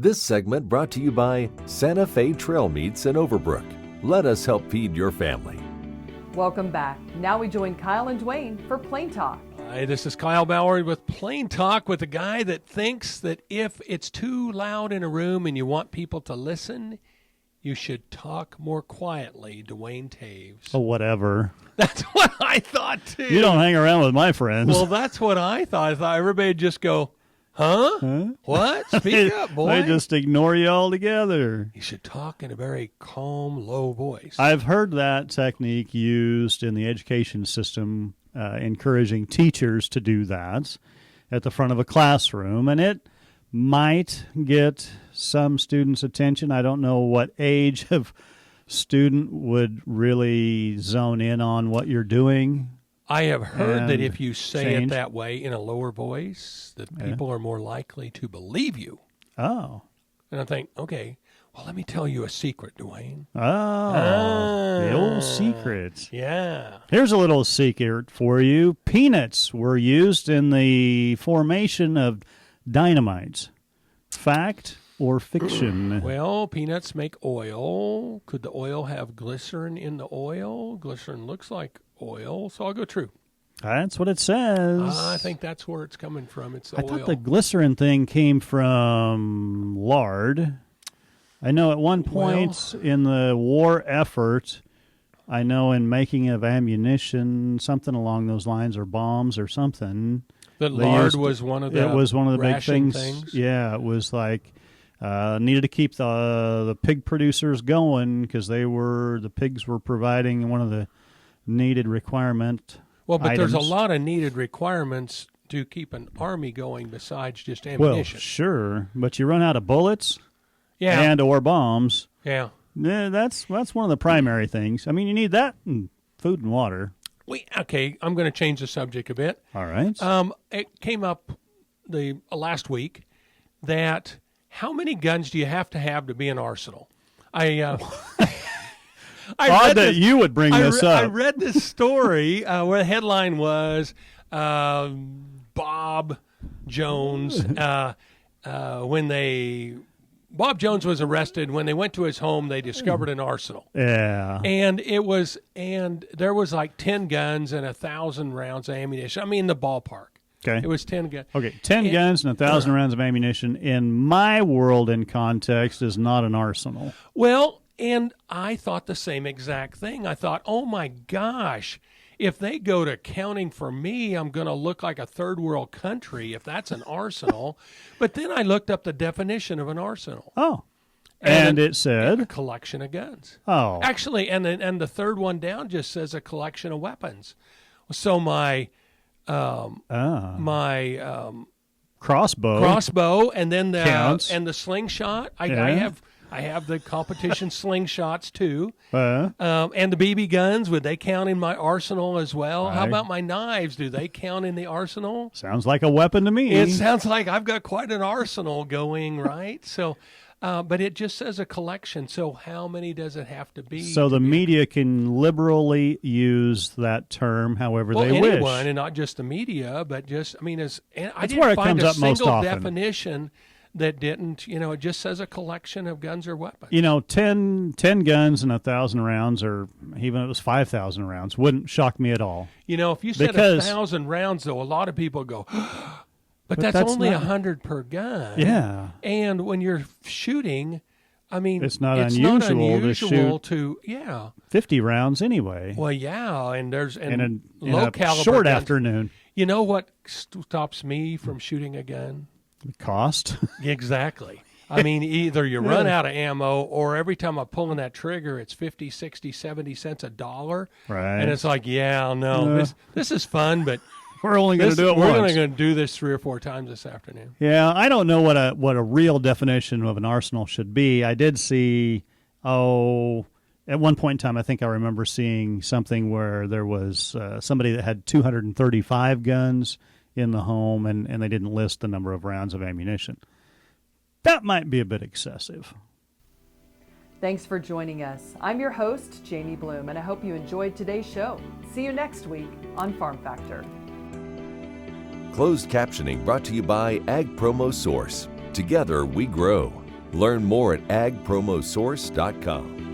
This segment brought to you by Santa Fe Trail Meats in Overbrook. Let us help feed your family. Welcome back. Now we join Kyle and Dwayne for Plain Talk. Hi, this is Kyle Bowery with Plain Talk with a guy that thinks that if it's too loud in a room and you want people to listen, you should talk more quietly, Dwayne Taves. Oh, whatever. That's what I thought, too. You don't hang around with my friends. Well, that's what I thought. I thought everybody would just go, huh? What? Speak up, boy. I just ignore you altogether. You should talk in a very calm, low voice. I've heard that technique used in the education system, encouraging teachers to do that at the front of a classroom, and it might get some students' attention. I don't know what age of student would really zone in on what you're doing. I have heard that if you say change. it that way in a lower voice, that people are more likely to believe you. Oh. And I think, okay, well, let me tell you a secret, Dwayne. The old secret. Yeah. Here's a little secret for you. Peanuts were used in the formation of dynamite. Fact or fiction? Well, peanuts make oil. Could the oil have glycerin in the oil? Glycerin looks like oil, so I'll go true. That's what it says. I think that's where it's coming from. It's I oil. thought the glycerin thing came from lard. I know at one point in the war effort, I know in making of ammunition, something along those lines, or bombs or something. That lard was one of the It was one of the big things. Yeah, it was like needed to keep the pig producers going because the pigs were providing one of the needed requirement. Well, but items. there's a lot of needed requirements to keep an army going besides just ammunition. Well, sure, but you run out of bullets, Yeah. and or bombs. Yeah. Yeah, that's one of the primary things. I mean, you need that and food and water. Okay, I'm going to change the subject a bit. All right. It came up last week that how many guns do you have to be an arsenal? Odd that you would bring this up. I read this story where the headline was Bob Jones Bob Jones was arrested. When they went to his home, they discovered an arsenal. Yeah. And there was like 10 guns and 1,000 rounds of ammunition. I mean, the ballpark. Okay. It was 10 guns. Okay, 10 guns and 1,000 rounds of ammunition in my world and context is not an arsenal. Well, and I thought the same exact thing. I thought, oh my gosh, if they go to counting for me, I'm going to look like a third world country if that's an arsenal. But then I looked up the definition of an arsenal. Oh. And it a said? collection of guns. Oh. Actually, and the third one down just says a collection of weapons. So my crossbow and then Counts. and the slingshot. I have the competition slingshots too. And the BB guns, would they count in my arsenal as well? How about my knives? Do they count in the arsenal? Sounds like a weapon to me. It sounds like I've got quite an arsenal going, right? So, but it just says a collection. So how many does it have to be? So the media can liberally use that term however they wish. Anyone, and not just the media, but just, I didn't where it find comes a up most single often. definition that didn't, it just says a collection of guns or weapons. 10 guns and 1,000 rounds, or even if it was 5,000 rounds, wouldn't shock me at all. If you said 1,000 rounds, though, a lot of people go, but that's only 100 per gun. Yeah. And when you're shooting, it's not unusual to shoot 50 rounds anyway. Well, yeah, and there's in low a caliber short guns. afternoon. You know what stops me from shooting a gun? The cost. Exactly. Either you run out of ammo, or every time I pull on that trigger, it's 50, 60, 70 cents, $1. Right. And it's like, this is fun, but we're only going to do it once. We're only going to do this 3 or 4 times this afternoon. Yeah, I don't know what a real definition of an arsenal should be. I did see, at one point in time, I think I remember seeing something where there was somebody that had 235 guns in the home, and they didn't list the number of rounds of ammunition. That might be a bit excessive. Thanks for joining us. I'm your host, Jamie Bloom, and I hope you enjoyed today's show. See you next week on Farm Factor. Closed captioning brought to you by Ag Promo Source. Together we grow. Learn more at agpromosource.com.